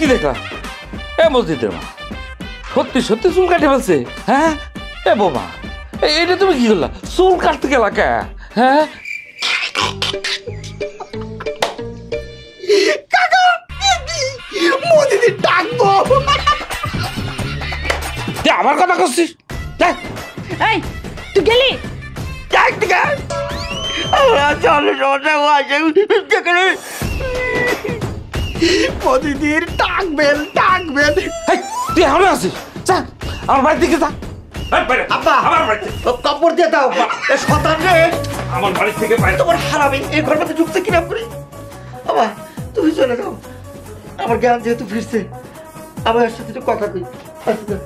কি দেখলাম? এ মসজিদের মা সত্যি সত্যি চুল কাটে ফেলছে? হ্যাঁ এ বোমা, এটা তুমি কি করলা? চুল কাটতে গেলা কে? হ্যাঁ মোদিদি ডাকবো। তুই আমার কথা করছিস? এই তুই গেলি? মোদিদির ডাকবেন ডাকবেন। হেই, তুই এখন আসিস? যা আমার বাড়ি থেকে যা। আব্বা আমার বাড়িতে, কাপড় দিয়ে দাও। শতান রে, আমার বাড়ি থেকে বাইরে। তোমার হারামি এই ঘর মধ্যে ঢুকছে কিরাম করে? বাবা তুমি চলে যাও, আমার জ্ঞান যেহেতু ফিরছে, আমার সাথে একটু কথা কই। আচ্ছা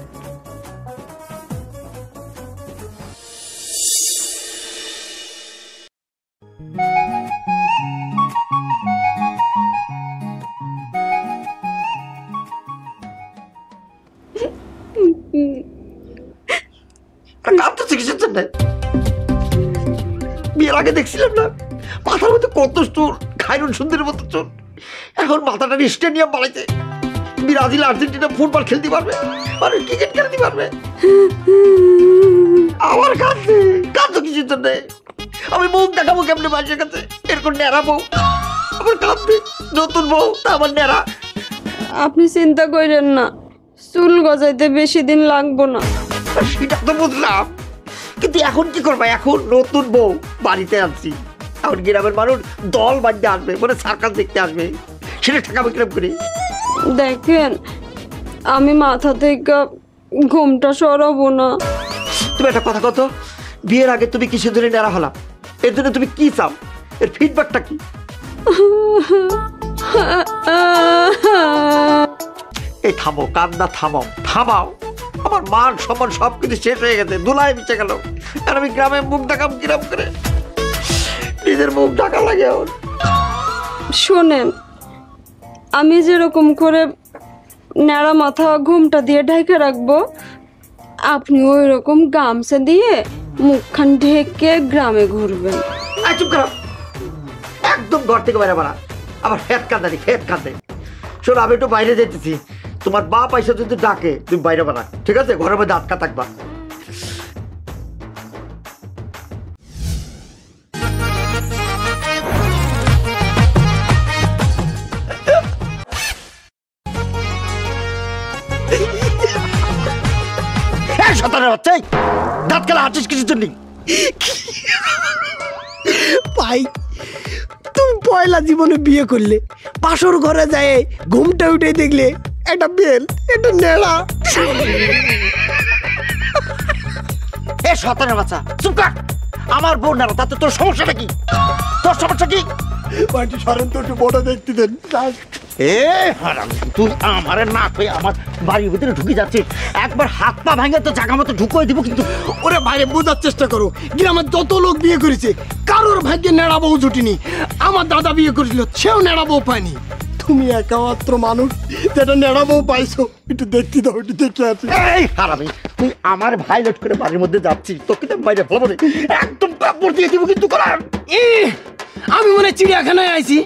কাঁদতেছে কিসের জন্য? বিয়ের আগে দেখছিলাম না মাথার মধ্যে কত চুল, খাইরুন সুন্দরের মতো চুল, এখন মাথাটা স্টেডিয়াম বানাইছে, ব্রাজিল আর্জেন্টিনা ফুটবল খেলতে পারবে, আর ক্রিকেট খেলতে পারবে। আমার কাছে কাঁদতো কিসের জন্য? আমি মুখ দেখাবো কেমনে মানুষের কাছে? এরকম নেড়া বউ আমার কাঁদবে, নতুন বউ তা আমার নেড়া। আপনি চিন্তা করেন না, চুল গজাইতে বেশি দিন লাগবো না। সেটা তো বুঝলাম, কিন্তু এখন কি করবা? এখন নতুন বউ বাড়িতে আনছি, এখন গ্রামের মানুষ দল বাড়িতে আসবে, মানে সার্কাস দেখতে আসবে, সেটা ঠেকাবে কিরম করে? দেখেন আমি মাথা থেকে ঘুমটা সরাবো না। তুমি একটা কথা কত, বিয়ের আগে তুমি কিসের জন্য নেড়া হলাম? এর জন্য তুমি কি চাও? এর ফিডব্যাকটা কি? এই থামো, কান্না থামাও, থামাও। আমার মান সম্মান সবকিছু শেষ হয়ে গেছে, ধুলায় মিশে গেল, আর আমি গ্রামে মুখ দেখাম কিরম করে? নিজের মুখ ঢাকা লাগে ওর। শোনেন, আমি যেরকম করে ন্যাড়া মাথা ঘুমটা দিয়ে ঢেকে রাখবো, আপনি ওই রকম গামছা দিয়ে মুখখান ঢেকে গ্রামে ঘুরবেন। চুপ করো, একদম ঘর থেকে বাইরে বাড়া, আবার ফেত কান্দানি, ফেত কান্দে। শোনো, আমি একটু বাইরে যেতেছি, তোমার বাপ আইসা যদি ডাকে তুমি বাইরে বাড়া, ঠিক আছে? ঘরের মধ্যে আটকা থাকবা। শতানের বাচ্চা, দাঁত খেলা হাঁটিস কিছুর জন্য? ভাই তুমি পয়লা জীবনে বিয়ে করলে, পাশর ঘরে যায় ঘুমটা উঠে দেখলে একটা বেল, একটা নেড়া। এ শতানের বাচ্চা, চুপ কর। আমার বোন না, তাতে তোর সমস্যাটা কি? তোর সমস্যা কি? বাড়ি সরেন তো, একটু বড় দেখতে দেন। এ হারাম, তুই আমারে না কই আমার বাড়ির ভিতরে ঢুকে যাচ্ছিস, একবার হাত পা ভাঙে তো জায়গা মতো ঢুকিয়ে দিব। কিন্তু ওরে বাইরে বোঝার চেষ্টা করো, গ্রামের যত লোক বিয়ে করেছে কারোর ভাগ্যে নেড়া বউ জুটিনি। আমার দাদা বিয়ে করেছিল, সেও নেড়া বউ পায়নি। তুমি একামাত্র মানুষ যেটা নেড়া বউ পাইছো, একটু দেখতে দাও, একটু দেখে আছি। এই হারামি, তুই আমার ভাই লট করে বাড়ির মধ্যে যাচ্ছিস, তোকে তো বাইরে ফেলবো না, একদম কাপড় দিয়ে দিব কিন্তু করার। আমি মনে চিড়িয়াখানায় আইছি,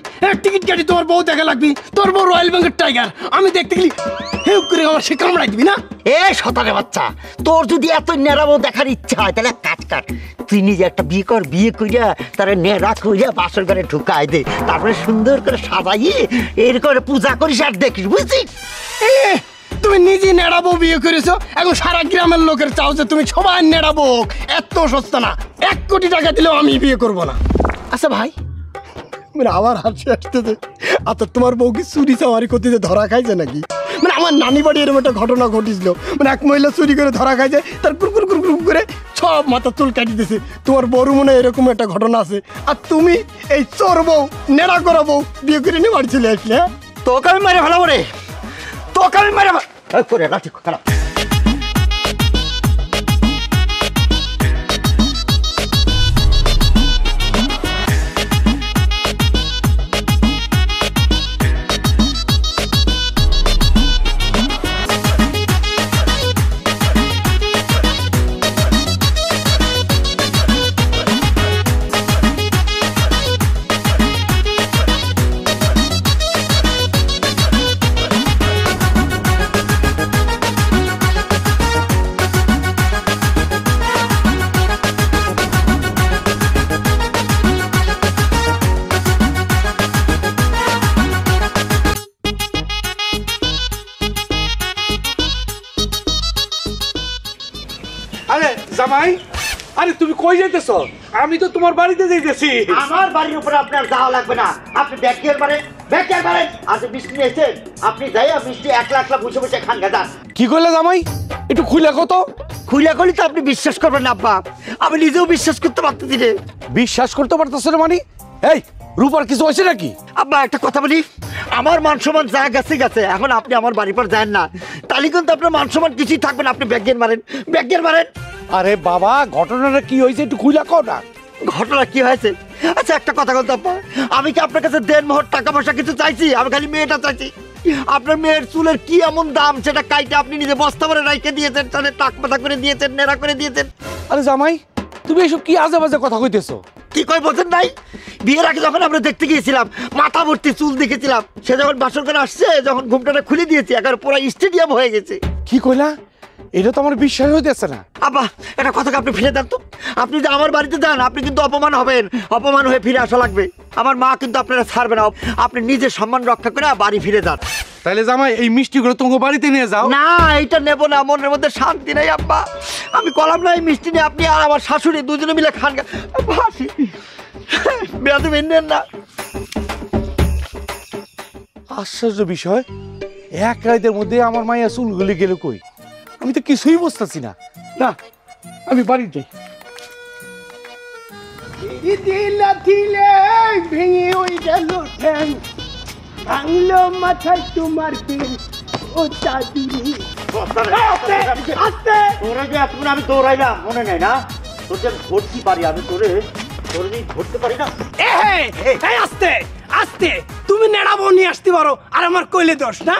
টিকিট কাটি তোমার বউ দেখা লাগবি, তোর বউ রয়্যাল বেঙ্গল টাইগার, আমি দেখতে গেলি হেউ করে আমার সে কামড়াই দিবি না? এ শতানে বাচ্চা, তোর যদি এত নেড়াবো দেখার ইচ্ছা হয় তাহলে কাজ কাট, তুই নিজে একটা বিয়ে কর, বিয়ে করিয়া তারা নেড়া করিয়া বাসর ঘরে ঢুকাই দে, তারপরে সুন্দর করে সাজাইয়ে এর করে পূজা করিস আর দেখিস, বুঝছিস? তুমি নিজে নেড়াবো বিয়ে করেছো, এখন সারা গ্রামের লোকের চাও যে তুমি সবাই নেড়াবো। এত সস্তা না, 1 কোটি টাকা দিলেও আমি বিয়ে করব না। আচ্ছা ভাই, মানে আমার হাসি আসতেছে, আচ্ছা তোমার বউ কি চুরি চাওয়ারি করতে ধরা খাইছে নাকি? মানে আমার নানি বাড়ি এরকম একটা ঘটনা ঘটেছিল, মানে এক মহিলা চুরি করে ধরা খাইছে, তার কুরকুর কুরকুর করে সব মাথা চুল কাটি দিয়েছে। তোমার বড় মনে এরকম একটা ঘটনা আছে, আর তুমি এই চোর বউ, নেড়া করা বউ বিয়ে করে নিয়ে বাড়ি চলে আসলে। হ্যাঁ, তোকে আমি মারে ভালো রে, তোকে আমি মারে করে লাঠি খারাপ। জামাই, আরে তুমি কই যাইতেছো? আমি তো তোমার বাড়িতে যাইতেছি। আমার বাড়ির উপরে আপনার যাওয়া লাগবে না, আপনি ব্যাগের মারেন আজ মিষ্টি নিয়েছেন, আপনি যাইয়া মিষ্টি একলা বসে বসে খান গাদা। কি কইলা জামাই? একটু খুলে কত। খুইলা করলে তো আপনি বিশ্বাস করবেন না আব্বা, আমি নিজেও বিশ্বাস করতে পারতেছি রে। বিশ্বাস করতে পারতেছ না মানে? এই রূপার কিছু হয়েছে নাকি? আব্বা একটা কথা বলি, আমার মান সম্মান যা গেছে গেছে, এখন আপনি আমার বাড়ির পর যান না, তাহলে কিন্তু আপনার মান সম্মান কিছুই থাকবে না। আপনি ব্যাগের মারেন। আরে বাবা, ঘটনাটা কি হয়েছে একটু খুলে কও না। ঘটনা কি হয়েছে? আচ্ছা একটা কথা বলতে আব্বা, আমি কি আপনার কাছে দেড় মোহর টাকা পয়সা কিছু চাইছি? আমি খালি মেয়েটা চাইছি। আপনার মেয়ের চুলের কি এমন দাম, সেটা কাইটে আপনি নিজে বস্তা ভরে রাইখে দিয়েছেন, তাহলে টাক পাতা করে দিয়েছেন, নেড়া করে দিয়েছেন। আরে জামাই, তুমি এসব কি আজে বাজে কথা কইতেছো? কি কই বলছেন নাই? বিয়ের আগে যখন আমরা দেখতে গিয়েছিলাম, মাথা ভর্তি চুল দেখেছিলাম, সে যখন বাসর করে আসছে, যখন ঘুমটাটা খুলে দিয়েছি, একবার পুরো স্টেডিয়াম হয়ে গেছে। কি কইলা? এটা তো আমার বিশ্বাস হইতেছে না। আব্বা এটা কথাকে আপনি ফিরে দেন তো। আপনি যে আমার বাড়িতে যান, আপনি কিন্তু অপমান হবেন, অপমান হয়ে ফিরে আসা লাগবে। আমার মা কিন্তু আপনারা ছাড়বে না, আপনি নিজের সম্মান রক্ষা করে বাড়ি ফিরে যান। তাইলে জামাই এই মিষ্টিগুলো তোমাকে বাড়িতে নিয়ে যাও। না এইটা নেবো না, মনের মধ্যে শান্তি নেই আব্বা। আমি কলাম না এই মিষ্টি নিয়ে, আপনি আর আমার শাশুড়ি দুজনে মিলে খান। বেয়াদবি মেনেন না। আশ্চর্য বিষয়, এক রাতের মধ্যে আমার মাইয়া চুলগুলি গেল কই? আমি তো কিছুই বুঝতেছি না। না, আমি বাড়ি যাই। ভেঙে ওই গেল ঠ্যাং, ভাঙলো মাথায় তোমার পেন ও চাঁদুরি। আস্তে তোরা যে এতক্ষণ আমি দৌড়াইলাম মনে নেই না? তোর যে ধরতে পারি আমি, তোরে ধরতে পারি না। আস্তে আস্তে, তুমি নেড়াবো নিয়ে আসতে পারো, আর আমার কইলে দোষ না?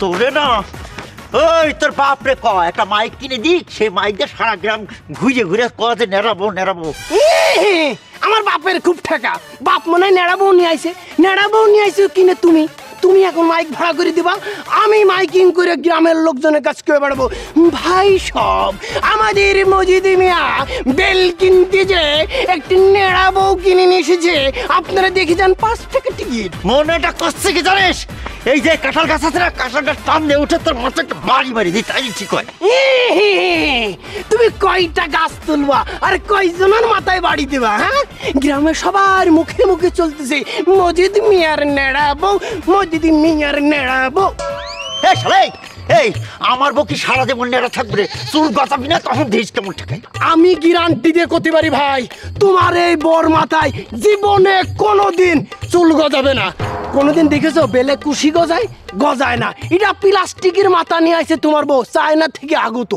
তোরে না, ওই তোর বাপ রে ক একটা মাইক কিনে দিক, সেই মাইক দিয়ে সারা গ্রাম ঘুরে ক যে নেড়াবো। আমার বাপের খুব ঠেকা, বাপ মনে হয় নেড়াবো নিয়ে আইছে কিনে তুমি এখন মাইক ভাড়া করে দিবা, আমি মাইকিং করে গ্রামের লোকজনের কাছে কেউ বেড়াবো, ভাই সব আমাদের মজিদ মিয়া বেল কিনতে যে একটি নেড়া বউ কিনে নিয়ে এসেছে, আপনারা দেখে যান 5 টাকা টিকিট। মনেটা কষ্ট কি জানিস? এই যে কাঁঠাল গাছ আছে না, কাঁঠাল গাছ টানলে উঠে তোর মাথা একটা বাড়ি দিই, তাই ঠিক হয়। তুমি কয়টা গাছ তুলবা আর কয়জনের মাথায় বাড়ি দিবা? হ্যাঁ, গ্রামে সবার মুখে মুখে চলতেছে মজিদ মিয়ার নেড়া বউ, মজিদ মিয়ার নেড়া বউ। এই শালা, এই আমার বউ কি সারা জীবন নেড়া থাকবে রে? চুল গজাবি না তখন দেশ কেমন ঠেকায়। আমি গ্যারান্টি দিয়ে করতে পারি ভাই, তোমার এই বর মাথায় জীবনে কোনোদিন চুল গজাবে না। কোনোদিন দেখেছো বেলে কুশি গজায় না? এটা প্লাস্টিকের মাথা নিয়ে আসে তোমার বউ, চায়না থেকে আগত।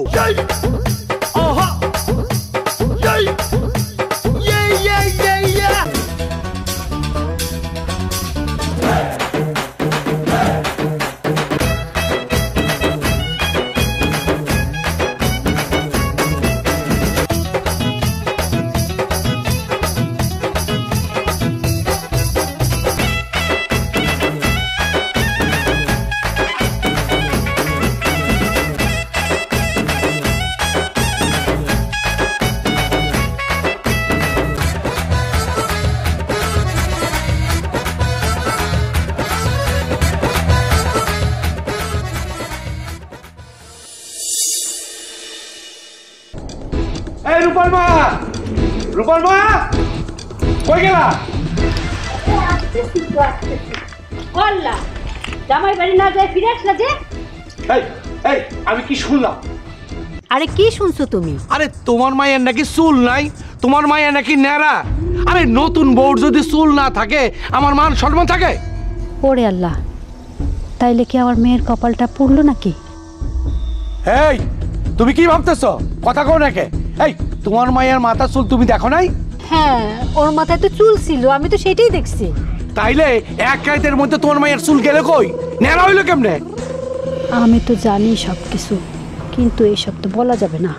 এই রূপার মা কই গেলা? জামাই বাড়ি না যায় ফিরে আসলা যে? এই আমি কি শুনলাম? আরে কি শুনছো তুমি? আরে তোমার মায়ের নাকি চুল নাই, তোমার মায়ের নাকি ন্যাড়া। আরে নতুন বউর যদি চুল না থাকে, আমার মান সম্মান থাকে? ওরে আল্লাহ, তাইলে কি আমার মেয়ের কপালটা পুড়লো নাকি? এই তুমি কি ভাবতেছো? কথা কও নাকি? এই তোমার মায়ের মাথা চুল তুমি দেখো নাই? হ্যাঁ, ওর মাথায় তো চুল ছিল, আমি তো সেটাই দেখছি। তাইলে এক রাতের মধ্যে তোমার মায়ের চুল গেলে কই? ন্যাড়া হইলো কেমনে? আমি তো জানি সব কিছু, কিন্তু এইসব তো বলা যাবে না।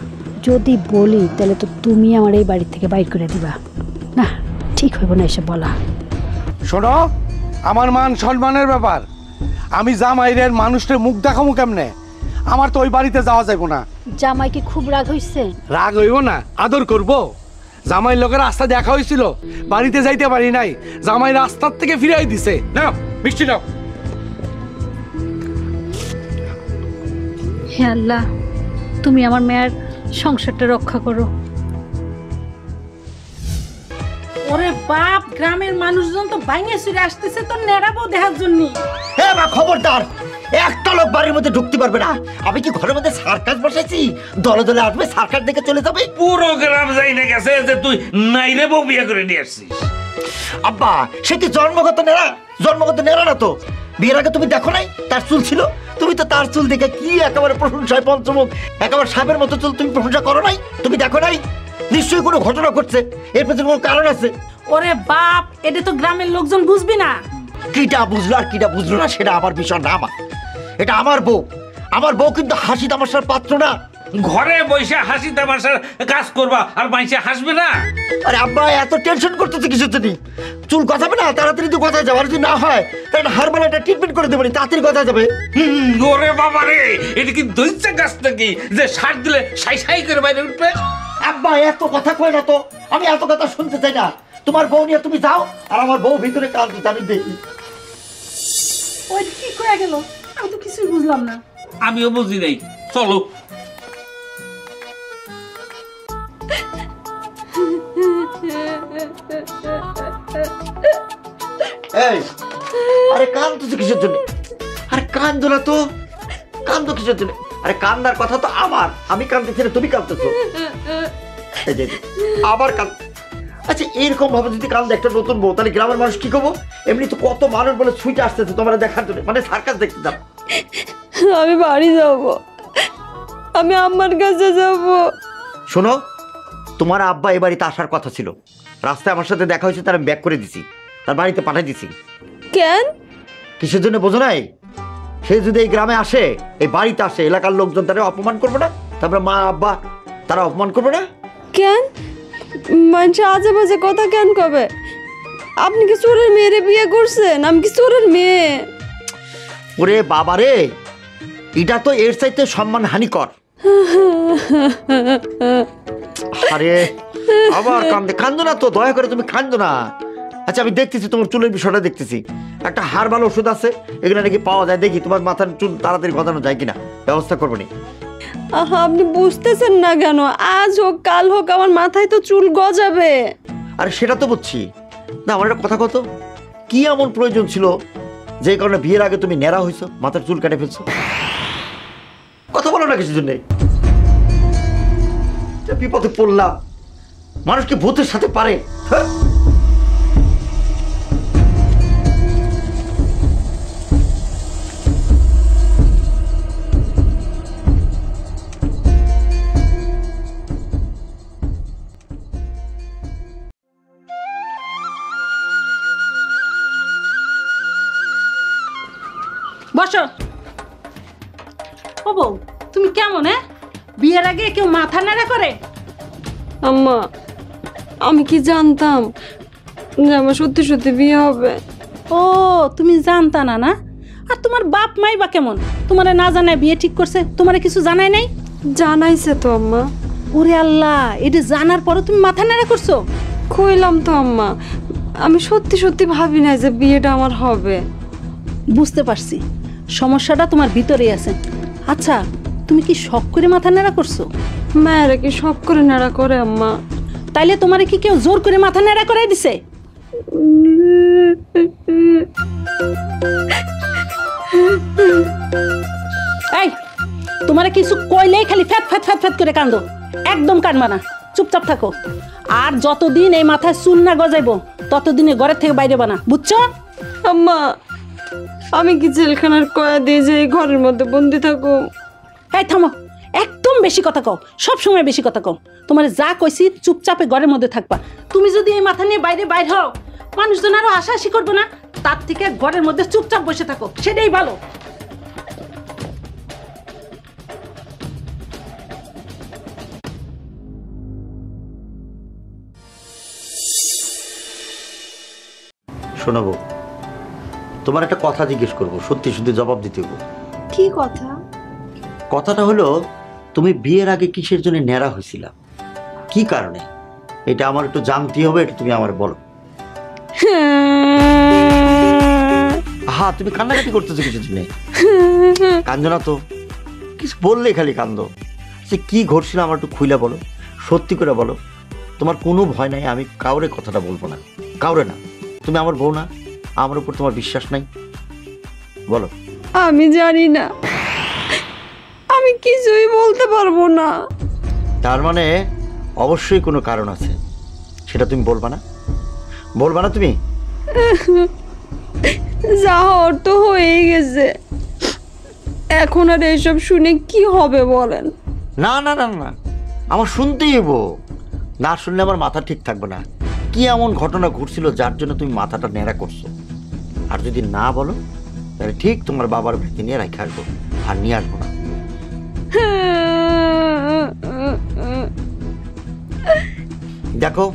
যদি বলি তাহলে তো তুমি আমার এই বাড়ি থেকে বাইর করে দিবা। না, ঠিক হইব না এসব বলা। শোনো, আমার মান সম্মানের ব্যাপার। আমি জামাইরের মানুষের মুখ দেখাবো কেমনে? আমার তো ওই বাড়িতে যাওয়া যাবে না। জামাই কি খুব রাগ হইছে? রাগ হইব না, আদর করব। জামাই লোকের রাস্তা দেখা হয়েছিল, বাড়িতে যাইতে পারি নাই, জামাই রাস্তার থেকে ফিরাই দিছে। নাও মিষ্টি নাও। হে আল্লাহ, তুমি আমার মেয়ের সংসারটা রক্ষা করো। ওরে বাপ, গ্রামের মানুষজন তো বাইরে চুরে আসতেছে তো নেড়াবো দেখার জন্য। হ্যাঁ মা, খবরদার, একটা লোক বাড়ির মধ্যে ঢুকতে পারবে না। আমি কি ঘরের মধ্যে সার্কাস বসাইছি? দলে দলে আসবে, সার্কাস দেখে চলে যাবে। পুরো গ্রাম যাই না গেছে যে তুই নাইরে বউ বিয়ে করে নিয়ে আসছিস। আব্বা, সে কি জন্মগত নেড়া? জন্মগত নেড়া না তো। বিয়ের আগে তুমি দেখো নাই তার চুল ছিল? তুমি তো তার চুল দেখে কি একেবারে প্রশংসায় পঞ্চমুখ, একেবারে সাপের মতো চুল, তুমি প্রশংসা করো নাই? তুমি দেখো নাই? নিশ্চয়ই কোনো ঘটনা ঘটছে, এর পেছনে কোনো কারণ আছে। ওরে বাপ, এটা তো গ্রামের লোকজন বুঝবি না। কিটা বুঝলো আর কিটা বুঝলো না সেটা আমার বিষয় না। আমার এটা আমার বউ। আমার বউ কিন্তু হাসি তামাশার পাত্র না। ঘরে বসে হাসি তামাশার কাজ করবা আর মাইসে হাসবে না? আরে আব্বা, এত টেনশন করতেছে কিছুর জন্য? চুল গজাবে না, তাড়াতাড়ি তো গজায় যাবে। আর যদি না হয় তাহলে হারবাল একটা ট্রিটমেন্ট করে দেবো, তাড়াতাড়ি গজা যাবে। ওরে বাবা রে, এটা কি দৈত্যের গাছ নাকি যে সার দিলে সাই সাই করে বাইরে উঠবে? আব্বা, এত কথা কই না তো, আমি এত কথা শুনতে চাই না। তোমার বউ নিয়ে তুমি যাও, আর আমার বউ ভিতরে কাল দিতে আমি দেখি। ওই কি কয়ে গেল? আমি তো কিছুই বুঝলাম না। আমিও বুঝি নাই, চলো। এই, আরে কান্দছো কিসের জন্য? আরে কান্দো না তো, কান্দো কিসের জন্য? আরে কান্দার কথা তো আমার, আমি কান্দতেছি না, তুমি কান্দতেছো। এই যে, আবার কান্দ। আচ্ছা, এরকম ভাবে যদি কান্দে একটা নতুন বউ, তাহলে গ্রামের মানুষ কি করবো? এমনি তো কত মানুষ বলে ছুটে আসতেছে তোমরা দেখার জন্য, মানে সার্কাস দেখতে যাও। আমি বাড়ি যাব, আমি আম্মার কাছে যাব। শোনো, তোমার আব্বা এ বাড়িতে আসার কথা ছিল, রাস্তায় আমার সাথে দেখা হয়েছে, তার আমি ব্যাক করে দিছি, তার বাড়িতে পাঠিয়ে দিছি। কেন? কিসের জন্য বোঝো নাই? সে যদি এই গ্রামে আসে, এই বাড়িতে আসে, এলাকার লোকজন তারা অপমান করবে না? তারপরে মা আব্বা তারা অপমান করবে না? কেন মানুষ আজে বাজে কথা কেন কবে? আপনি কি চোরের মেয়েরে বিয়ে করছেন? আমি কি চোরের মেয়ে? ওরে বাবারে, এটা তো এর চাইতে সম্মান হানিকর। আরে আবার কান্দে, কান্দো না তো, দয়া করে তুমি কান্দো না। আচ্ছা, আমি দেখতেছি তোমার চুলের বিষয়টা দেখতেছি। একটা হারবাল ওষুধ আছে, এগুলো নাকি পাওয়া যায়, দেখি তোমার মাথার চুল তাড়াতাড়ি গজানো যায় কিনা, ব্যবস্থা করবো নি। আহা, আপনি বুঝতেছেন না কেন? আজ হোক কাল হোক আমার মাথায় তো চুল গজাবে। আরে সেটা তো বুঝছি না, আমার একটা কথা কত, কি এমন প্রয়োজন ছিল যে কারণে বিয়ের আগে তুমি ন্যাড়া হয়েছো, মাথার চুল কেটে ফেলছো? কথা বলো না কিছুর জন্যে। বিপদে পড়লাম, মানুষ কি ভূতের সাথে পারে? হ্যাঁ, বসো। ও বউ, তুমি কেমন? বিয়ের আগে কেউ মাথা নাড়া করে? আম্মা, আমি কি জানতাম যে আমার সত্যি সত্যি বিয়ে হবে? ও, তুমি জানতা না? না, আর তোমার বাপ মাই বা কেমন? তোমারে না জানায় বিয়ে ঠিক করছে? তোমারে কিছু জানায় নাই? জানাইছে তো আম্মা। ওরে আল্লাহ, এটা জানার পরে তুমি মাথা নাড়া করছো? কইলাম তো আম্মা, আমি সত্যি সত্যি ভাবি না যে বিয়েটা আমার হবে। বুঝতে পারছি, সমস্যাটা তোমার ভিতরেই আছে। আচ্ছা, তুমি কি শখ করে মাথা নাড়া করছো? মায়েরা কি সব করে নাড়া করে আম্মা? তাইলে তোমারে কি কেউ জোর করে মাথা নাড়া করাই দিছে? এই, তোমারে কিছু কইলেই খালি ফ্যাত ফ্যাত ফ্যাত ফ্যাত করে কান্দো। একদম কানবা না, চুপচাপ থাকো। আর যতদিন এই মাথায় চুল না গজাইবো, ততদিনে ঘরের থেকে বাইরে বানা, বুঝছো? আম্মা, আমি কি জেলখানার কয়েদি যে এই ঘরের মধ্যে বন্দি থাকো? এই থামো, একদম বেশি কথা কও, সব সময় বেশি কথা কও। তোমার যা কইছি চুপচাপে ঘরের মধ্যে থাকবা। তুমি যদি এই মাথা নিয়ে বাইরে বাইর হও, মানুষজন আরো হাসাহাসি করবে না? তার থেকে ঘরের মধ্যে চুপচাপ বসে থাকো, সেটাই ভালো। শোনাবো, তোমার একটা কথা জিজ্ঞেস করবো, সত্যি সত্যি জবাব দিতে হবে। কি কথা? কথাটা হলো, তুমি বিয়ের আগে কিসের জন্য ন্যাড়া হয়েছিল, কি কারণে? এটা আমার একটু জানতে হবে, এটা তুমি আমার বলো। হ্যাঁ, তুমি কান্নাকাটি করতেছো কিছুর জন্য? কান্দো না তো, কিছু বললে খালি কান্দো। সে কি ঘটছিল আমার একটু খুইলা বলো, সত্যি করে বলো। তোমার কোনো ভয় নাই, আমি কাউরে কথাটা বলবো না, কাউরে না। তুমি আমার বউ না, আমার উপর তোমার বিশ্বাস নাই? বলো। আমি জানি না, আমি কিছুই বলতে পারবো না। তার মানে অবশ্যই কোনো কারণ আছে, সেটা তুমি বলবা না? বলবা না তুমি? যা হওয়ার তো হয়েই গেছে, এখন আর এইসব শুনে কি হবে বলেন? না না না না, আমার শুনতেই হইব, না শুনলে আমার মাথা ঠিক থাকবে না। কি এমন ঘটনা ঘটছিল যার জন্য তুমি মাথাটা ন্যাড়া করছো? আর যদি না বলো তাহলে ঠিক তোমার বাবার ভেতরে নিয়ে রেখে আসবো, আর নিয়ে আসবো না। দেখো,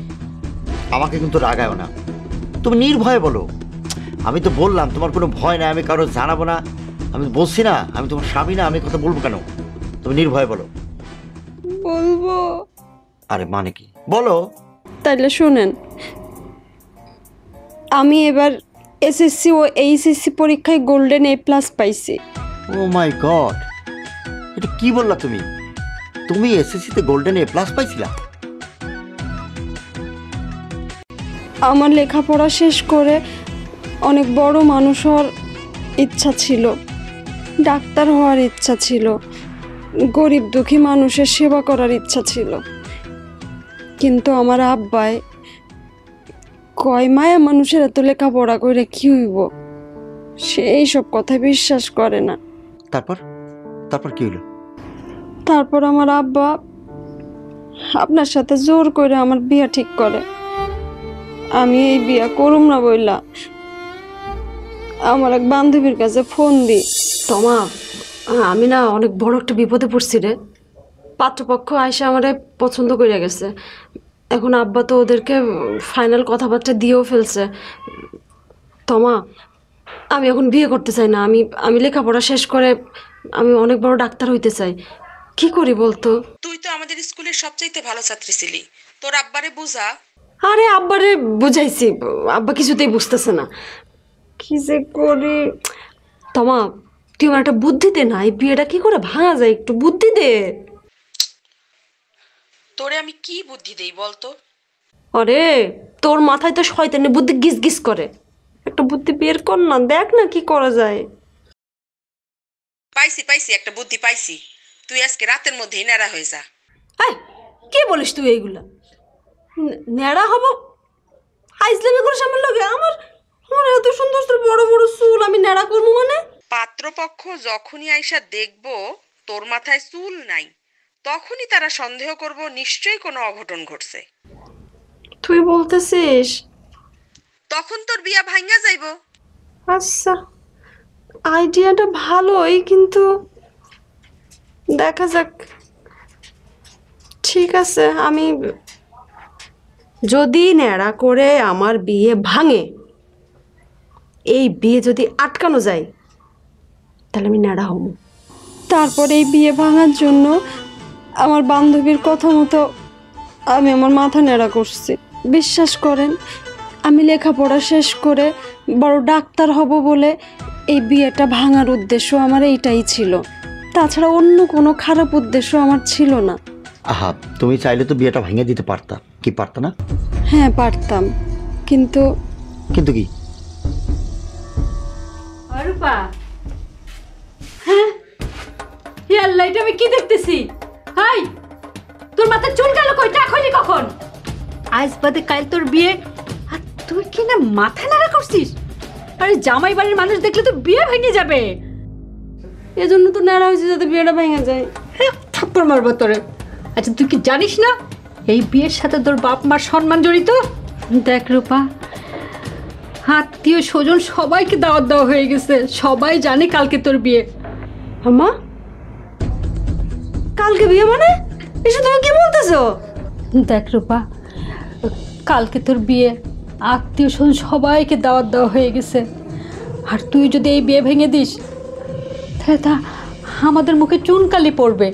আমাকে কিন্তু রাগায়ও না, তুমি নির্ভয়ে বলো। আমি তো বললাম তোমার কোনো ভয় নাই, আমি কারো জানাবো না। আমি বলছি না আমি তোমার স্বামী না, আমি কথা বলবো কেন? তুমি নির্ভয়ে বলো। বলবো? আরে মানে কি, বলো। তাইলে শুনেন, আমি এবার এসএসসি ও এইচএসসি পরীক্ষায় গোল্ডেন A+ পাইছি। ও মাই গড, এটা কি বললা তুমি? তুমি এসএসসিতে গোল্ডেন A+ পাইছিলা? আমার লেখাপড়া শেষ করে অনেক বড় মানুষ হওয়ার ইচ্ছা ছিল, ডাক্তার হওয়ার ইচ্ছা ছিল, গরিব দুঃখী মানুষের সেবা করার ইচ্ছা ছিল। কিন্তু আমার আব্বাই কয়, মায়া মানুষের এত লেখাপড়া করে কি হইব, সে এইসব কথা বিশ্বাস করে না। তারপর তারপর কি হলো? তারপর আমার আব্বা আপনার সাথে জোর করে আমার বিয়া ঠিক করে। আমি এই বিয়া করুম না বইলা আমার এক বান্ধবীর কাছে ফোন দিই, তোমা আমি না অনেক বড় একটা বিপদে পড়ছি রে, পাত্রপক্ষ আয়সা আমারে পছন্দ করে গেছে, এখন আব্বা তো ওদেরকে ফাইনাল কথাবার্তা দিয়েও ফেলছে। তোমা আমি এখন বিয়ে করতে চাই না, আমি লেখাপড়া শেষ করে আমি অনেক বড় ডাক্তার হইতে চাই, কি করি বলতো? তুই তো আমাদের স্কুলের সবচাইতে ভালো ছাত্রী ছিলি, তোর আব্বারে বুঝা। আরে আব্বারে বুঝাইছি, আব্বা কিছুতেই বুঝতেছে না, কি যে করি। তোমা তুই আমার একটা বুদ্ধি দে না, এই বিয়েটা কি করে ভাঙা যায়, একটু বুদ্ধি দে। তোরে আমি কি বুদ্ধি দেই বলতো? আরে তোর মাথায় তো শয়তানি বুদ্ধি গিজ গিজ করে, একটা বুদ্ধি বের কর না, দেখ না কি করা যায়। পাইছি একটা বুদ্ধি পাইছি, তুই আজকে রাতের মধ্যেই নেড়া হয়ে যা। এই কি বলিস তুই এইগুলা? নেড়া হব? আইসলামি করে সামনে লগে আমার আমার এত সুন্দর বড় বড় চুল, আমি নেড়া করবো মানে? পাত্রপক্ষ যখনই আইসা দেখবো তোর মাথায় চুল নাই, তখনই তারা সন্দেহ করব নিশ্চয়ই কোনো অঘটন ঘটছে। তুই বলতেছিস? তখন তোর বিয়া ভাঙা যাইব। আচ্ছা, আইডিয়াটা ভালোই, কিন্তু দেখা যাক। ঠিক আছে, আমি যদি ন্যাড়া করে আমার বিয়ে ভাঙে, এই বিয়ে যদি আটকানো যায়, তাহলে আমি ন্যাড়া হব। তারপর এই বিয়ে ভাঙার জন্য আমার বান্ধবীর কথা মতো আমি আমার মাথা ন্যাড়া করছি। বিশ্বাস করেন, আমি লেখাপড়া শেষ করে বড় ডাক্তার হব বলে এই বিয়েটা ভাঙার উদ্দেশ্য আমার এইটাই ছিল, তাছাড়া অন্য কোনো খারাপ উদ্দেশ্য আমার ছিল না। আহা, তুমি চাইলে তো বিয়েটা ভেঙে দিতে পারতা, কি পারতা না? হ্যাঁ পারতাম, কিন্তু কিন্তু কি? রূপা, হ্যাঁ হে আল্লাহ, এটা আমি কি দেখতেছি? হাই, তোর মাথায় চুল গেল কই? টাক হইলি কখন? আজ বাদে কাল তোর বিয়ে, আর তুই কি না মাথা নাড়া করছিস? আরে জামাই বাড়ির মানুষ দেখলে তো বিয়ে ভেঙে যাবে। এজন্য তো ন্যাড়া হয়েছে, যাতে বিয়েটা ভেঙে যায়। থাপ্পড় মারবো তোরে। আচ্ছা তুই কি জানিস না এই বিয়ের সাথে তোর বাপ মার সম্মান জড়িত? দেখ রূপা, আত্মীয় স্বজন সবাইকে দাওয়াত দেওয়া হয়ে গেছে, সবাই জানে কালকে তোর বিয়ে। আম্মা, কালকে বিয়ে মানে? এসব তুমি কি বলতেছো? দেখ রূপা, কালকে তোর বিয়ে, আত্মীয় স্বজন সবাইকে দাওয়াত দেওয়া হয়ে গেছে, আর তুই যদি এই বিয়ে ভেঙে দিস তাহলে তা আমাদের মুখে চুনকালি পড়বে।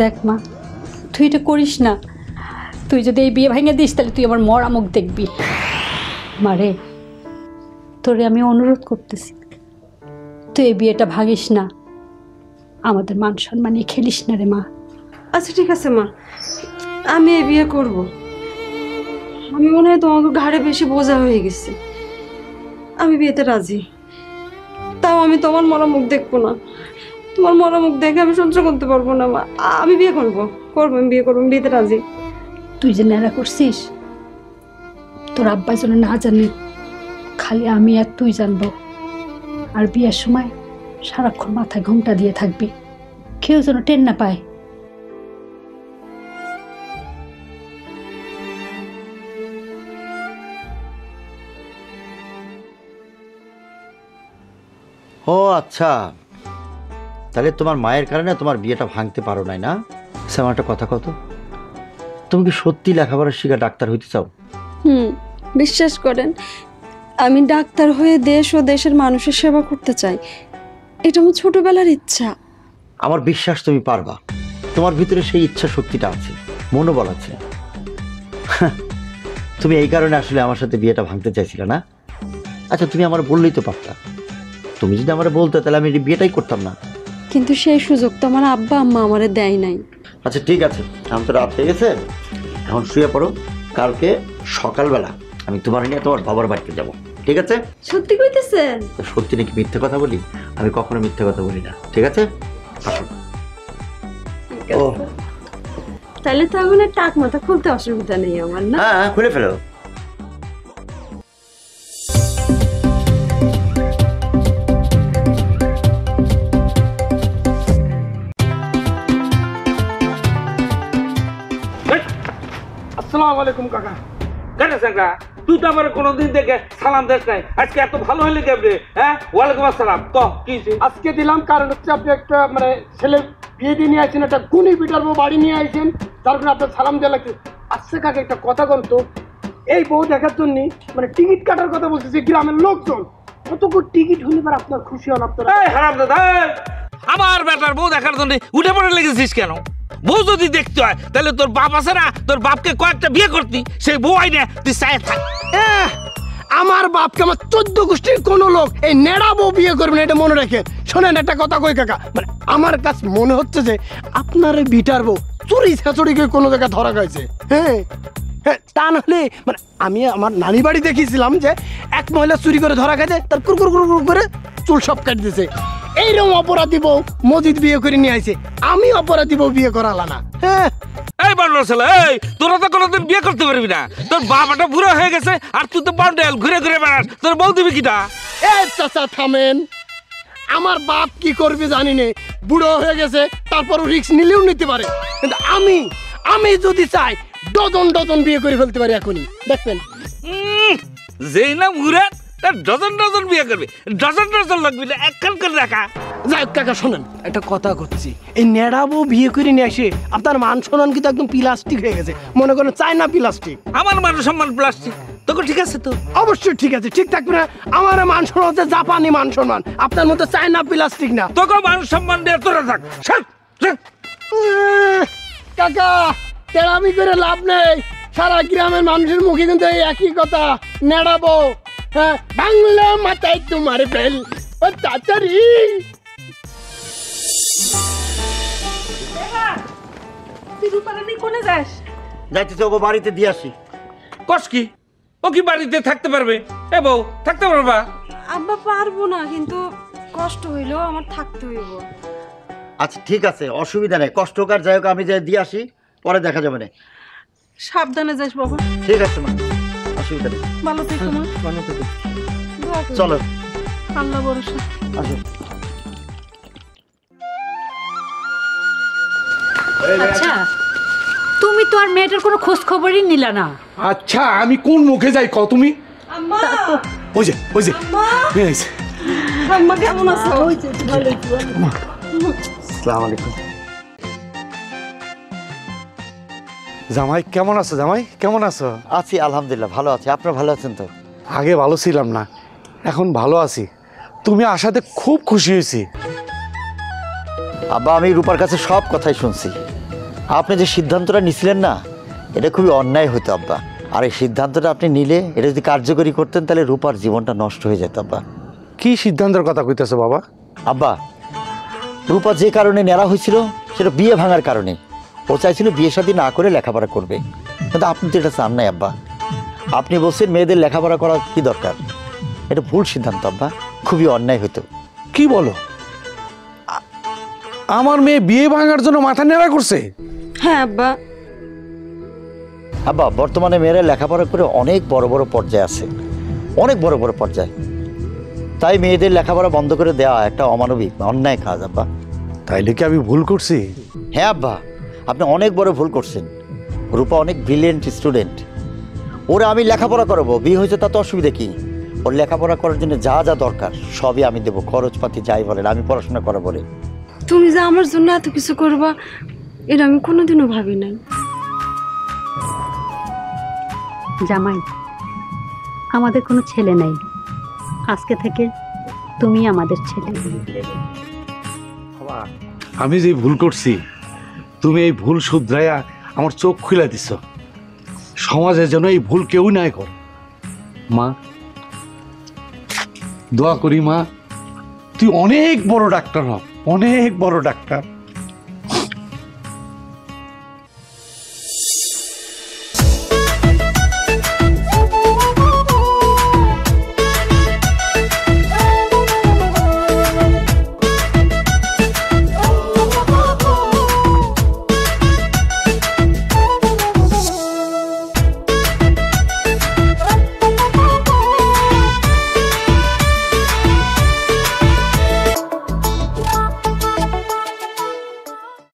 দেখ মা, তুই এটা করিস না। তুই যদি এই বিয়ে ভেঙে দিস তাহলে তুই আমার মরা মুখ দেখবি। মারে, তোরে আমি অনুরোধ করতেছি, তুই এই বিয়েটা ভাঙিস না, আমাদের মান সম্মান নিয়ে খেলিস না রে মা। আচ্ছা ঠিক আছে মা, আমি এই বিয়ে করব। আমি মনে হয় তোমাকে ঘাড়ে বেশি বোঝা হয়ে গেছে। আমি বিয়েতে রাজি, তাও আমি তোমার মরা মুখ দেখবো না। তোমার মরা মুখ দেখে আমি সহ্য করতে পারবো না মা। আমি বিয়ে করবো, আমি বিয়ে করবো, আমি বিয়েতে রাজি। তুই যে নেড়া করছিস, তোর আব্বা যেন না জানে, খালি আমি আর তুই জানবো। আর বিয়ের সময় সারাক্ষণ মাথায় ঘোমটা দিয়ে থাকবি, কেউ যেন টেন না পায়। ও আচ্ছা, তাহলে তোমার মায়ের কারণে তোমার বিয়েটা ভাঙতে পারো নাই না? আচ্ছা, আমার একটা কথা কত, তুমি কি সত্যি লেখাপড়া শিখে ডাক্তার হইতে চাও? বিশ্বাস করেন, আমি ডাক্তার হয়ে দেশ ও দেশের মানুষের সেবা করতে চাই। এটা আমার ছোটবেলার ইচ্ছা। আমার বিশ্বাস তুমি পারবা, তোমার ভিতরে সেই ইচ্ছা শক্তিটা আছে, মনোবল আছে। তুমি এই কারণে আসলে আমার সাথে বিয়েটা ভাঙতে চাইছিলে না? আচ্ছা, তুমি আমার বললেই তো পারতা। তুমি যদি আমার বলতে, তাহলে আমি এই বিয়েটাই করতাম না। কিন্তু সেই সুযোগ তো আমার আব্বা আম্মা আমারে দেয় নাই। আচ্ছা ঠিক আছে, এখন তো রাত হয়ে গেছে, এখন শুয়ে পড়ো। কালকে সকালবেলা আমি তোমার নিয়ে তোমার বাবার বাড়িতে যাব, ঠিক আছে? সত্যি কইতেছেন? সত্যি নাকি মিথ্যে কথা বলি? আমি কখনো মিথ্যে কথা বলি না, ঠিক আছে? আসো। ও তাহলে তো এখন টাক মাথা খুলতে অসুবিধা নেই আমার, না? হ্যাঁ, খুলে ফেলো। আসসালামু আলাইকুম কাকা। কেন সাংরা, তুই তো আমার কোনোদিন দেখে সালাম দেস নাই, আজকে এত ভালো হইলে কেমনে? হ্যাঁ, ওয়ালাইকুম আসসালাম। ক কি হইছে? আজকে দিলাম কারণ হচ্ছে আপনি একটা মানে ছেলে বিয়ে দিয়ে নিয়ে আসছেন, একটা গুণী পিটার বউ বাড়ি নিয়ে আসছেন, তার জন্য আপনার সালাম দেওয়া লাগছে। আজকে কাকে একটা কথা বলতো, এই বউ দেখার জন্য মানে টিকিট কাটার কথা বলতেছে গ্রামের লোকজন। কতক্ষণ টিকিট হলে পর আপনার খুশি হন আপনারা? এই হারাম দাদা, আমার বেটার বউ দেখার জন্য উঠে পড়ে লেগেছিস কেন? বউ যদি দেখতে হয় তাহলে তোর বাপ আছে না, তোর বাপকে কয়েকটা বিয়ে করতি, সেই বউ আইনে তুই চায় থাক। আমার বাপকে আমার 14 গোষ্ঠীর কোন লোক এই নেড়া বউ বিয়ে করবে না, এটা মনে রাখেন। শোনেন একটা কথা কই কাকা, মানে আমার কাছে মনে হচ্ছে যে আপনার এই বিটার বউ চুরি ছাচুরি করে কোনো জায়গায় ধরা গেছে। হ্যাঁ হ্যাঁ, তা নাহলে মানে আমি আমার নানি বাড়ি দেখেছিলাম যে এক মহিলা চুরি করে ধরা গেছে, তার কুরকুর কুরকুর করে চুল সব কেটে দিয়েছে। এইরকম অপরাধী বউ মজিদ বিয়ে করে নিয়ে আইছে, আমি অপরাধী বউ বিয়ে করালা না। হ্যাঁ, এই বানর ছেলে, এই তোরা তো কোনোদিন বিয়ে করতে পারবি না, তোর বাবাটা বুড়ো হয়ে গেছে আর তুই তো বান্ডেল ঘুরে ঘুরে বেড়াস, তোর বউ দিবি কিটা? এই চাচা থামেন, আমার বাপ কি করবে জানি না, বুড়ো হয়ে গেছে, তারপরও রিস্ক নিলেও নিতে পারে। কিন্তু আমি যদি চাই ডজন ডজন বিয়ে করে ফেলতে পারি এখনই, দেখবেন। যেই না ঘুরে তার ডজন ডজন বিয়ে করবে, ডজন ডজন লাগবে না, একখান করে দেখা। যাই হোক কাকা শোনেন, একটা কথা করছি, এই নেড়াবো বিয়ে করে নিয়ে আসে আপনার মান সম্মান কিন্তু একদম প্লাস্টিক হয়ে গেছে, মনে করেন চায়না প্লাস্টিক। আমার মান সম্মান প্লাস্টিক, তোকে ঠিক আছে তো? অবশ্যই ঠিক আছে, ঠিক থাকবে না? আমার মান সম্মান হচ্ছে জাপানি মান সম্মান, আপনার মতো চায়না প্লাস্টিক না। তোকে মান সম্মান দিয়ে তোরা থাক। কাকা তেড়ামি করে লাভ নেই, সারা গ্রামের মানুষের মুখে কিন্তু এই একই কথা, নেড়াবো। হ্যাঁ, বাংলা মাথায় তোমার বেল ও তাড়াতাড়ি। তুই রূপারানি কোনে যাস? যাইতেছে ওকে বাড়িতে দিয়ে আসি। কস কি? ও কি বাড়িতে থাকতে পারবে? এ বউ, থাকতে পারবা? আব্বা পারবো না, কিন্তু কষ্ট হইলেও আমার থাকতে হইব। আচ্ছা ঠিক আছে, অসুবিধা নেই, কষ্টকার যাই হোক, আমি যাই দিয়ে আসি, পরে দেখা যাবে না। সাবধানে যাস বাবা। ঠিক আছে মা, অসুবিধা নেই। ভালো থেকো মা। ভালো থেকো। দোয়া করি। চলো আল্লাহ ভরসা। আসো। আচ্ছা, তুমি তো আর মেয়েটার কোনো খোঁজ খবরই নিলা না। আচ্ছা আমি কোন মুখে যাই কও তুমি? আম্মা, ওই যে নিয়ে আইছে। আম্মা কেমন আছো? আসসালামু আলাইকুম। জামাই কেমন আছো? জামাই কেমন আছো? আছি আলহামদুলিল্লাহ, ভালো আছি। আপনারা ভালো আছেন তো? আগে ভালো ছিলাম না, এখন ভালো আছি। তুমি আসাতে খুব খুশি হয়েছি। আব্বা, আমি রূপার কাছে সব কথাই শুনছি। আপনি যে সিদ্ধান্তটা নিছিলেন না, এটা খুবই অন্যায় হতো আব্বা। আর এই সিদ্ধান্তটা আপনি নিলে, এটা যদি কার্যকরী করতেন, তাহলে রূপার জীবনটা নষ্ট হয়ে যেত আব্বা। কি সিদ্ধান্তের কথা কইতেছো বাবা? আব্বা, রূপা যে কারণে নেড়া হয়েছিল, সেটা বিয়ে ভাঙার কারণে। ও চাইছিল বিয়ে শাদী না করে লেখাপড়া করবে, কিন্তু আপনি তো এটা চান নাই আব্বা। আপনি বলছেন মেয়েদের লেখাপড়া করা কি দরকার। এটা ভুল সিদ্ধান্ত আব্বা, খুবই অন্যায় হতো। কি বলো? আমার মেয়ে বিয়ে ভাঙার জন্য মাথা নেড়া করছে? হ্যাঁ আব্বা। আব্বা বর্তমানে মেয়েরা লেখাপড়া করে অনেক বড় বড় পর্যায়ে আছে, অনেক বড় বড় পর্যায়ে। তাই মেয়েদের লেখাপড়া বন্ধ করে দেওয়া একটা অমানবিক অন্যায় কাজ আব্বা। তাইলে কি আমি ভুল করছি? হ্যাঁ আব্বা, আপনি অনেক বড় ভুল করছেন। রূপা অনেক ব্রিলিয়েন্ট স্টুডেন্ট, ওরা আমি লেখাপড়া করাবো, বিয়ে হয়েছে তাতে অসুবিধা কি? ওর লেখাপড়া করার জন্য যা যা দরকার সবই আমি দেবো, খরচপাতি যাই বলেন, আমি পড়াশোনা করা বলে। তুমি যে আমার জন্য এত কিছু করবা এটা আমি কোনোদিনও ভাবি নাই। জামাই, আমাদের কোনো ছেলে নাই, আজকে থেকে তুমি আমাদের ছেলে। আমি যে ভুল করছি, তুমি এই ভুল শুধরাইয়া আমার চোখ খুলে দিছ। সমাজে যেন এই ভুল কেউ নাই করে। মা, দোয়া করি মা, তুই অনেক বড় ডাক্তার হ, অনেক বড় ডাক্তার।